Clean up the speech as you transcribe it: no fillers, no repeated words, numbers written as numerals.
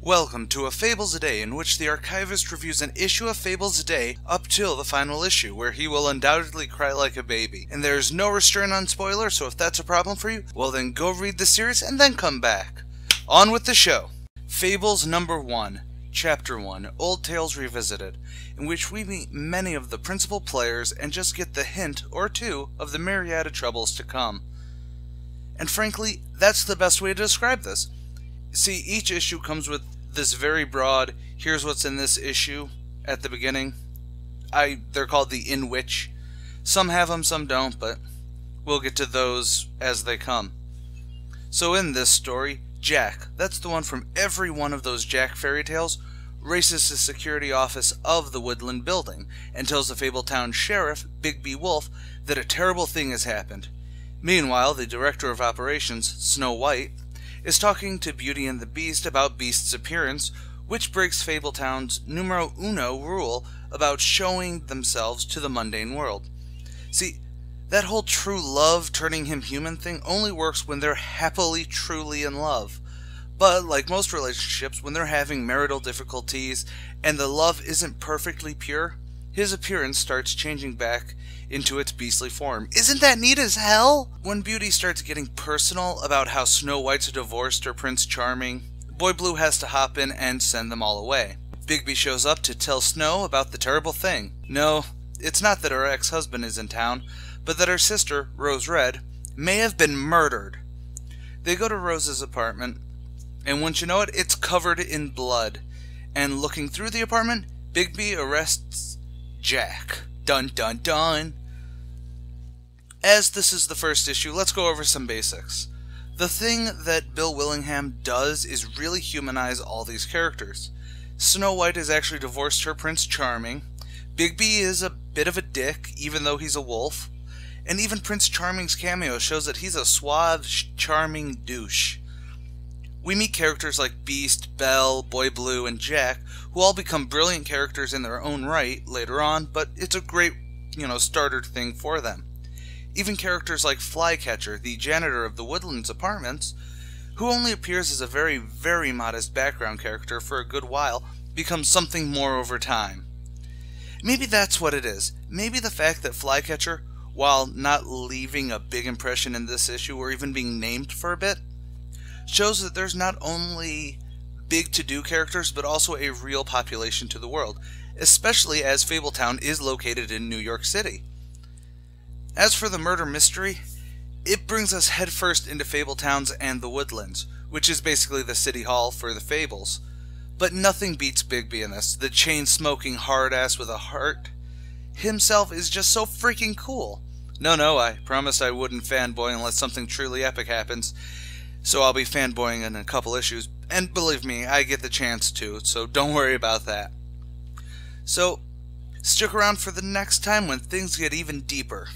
Welcome to A Fables a Day, in which the Archivist reviews an issue of Fables a Day up till the final issue, where he will undoubtedly cry like a baby. And there is no restraint on spoilers, so if that's a problem for you, well then go read the series and then come back. On with the show. Fables number 1, Chapter 1, Old Tales Revisited, in which we meet many of the principal players and just get the hint or two of the myriad of troubles to come. And frankly, that's the best way to describe this. See, each issue comes with this very broad, here's what's in this issue at the beginning. They're called the in which. Some have them, some don't, but we'll get to those as they come. So in this story, Jack, that's the one from every one of those Jack fairy tales, races the security office of the Woodland building and tells the Fabletown sheriff, Bigby Wolf, that a terrible thing has happened. Meanwhile, the director of operations, Snow White, is talking to Beauty and the Beast about Beast's appearance, which breaks Fabletown's numero uno rule about showing themselves to the mundane world. See, that whole true love turning him human thing only works when they're happily, truly in love. But, like most relationships, when they're having marital difficulties and the love isn't perfectly pure, his appearance starts changing back into its beastly form. Isn't that neat as hell? When Beauty starts getting personal about how Snow White's divorced her Prince Charming, Boy Blue has to hop in and send them all away. Bigby shows up to tell Snow about the terrible thing. No, it's not that her ex-husband is in town, but that her sister, Rose Red, may have been murdered. They go to Rose's apartment, and once you know it, it's covered in blood. And looking through the apartment, Bigby arrests Jack. Dun dun dun! As this is the first issue, let's go over some basics. The thing that Bill Willingham does is really humanize all these characters. Snow White has actually divorced her Prince Charming. Bigby is a bit of a dick, even though he's a wolf. And even Prince Charming's cameo shows that he's a suave, charming douche. We meet characters like Beast, Belle, Boy Blue, and Jack, who all become brilliant characters in their own right later on, but it's a great, starter thing for them. Even characters like Flycatcher, the janitor of the Woodlands apartments, who only appears as a very, very modest background character for a good while, becomes something more over time. Maybe that's what it is. Maybe the fact that Flycatcher, while not leaving a big impression in this issue or even being named for a bit, shows that there's not only big to-do characters, but also a real population to the world, especially as Fabletown is located in New York City. As for the murder mystery, it brings us headfirst into Fabletowns and the Woodlands, which is basically the city hall for the Fables. But nothing beats Bigby in this. The chain-smoking hard-ass with a heart himself is just so freaking cool. No, I promise I wouldn't fanboy unless something truly epic happens. So I'll be fanboying in a couple issues, and believe me, I get the chance to, so don't worry about that. So, stick around for the next time when things get even deeper.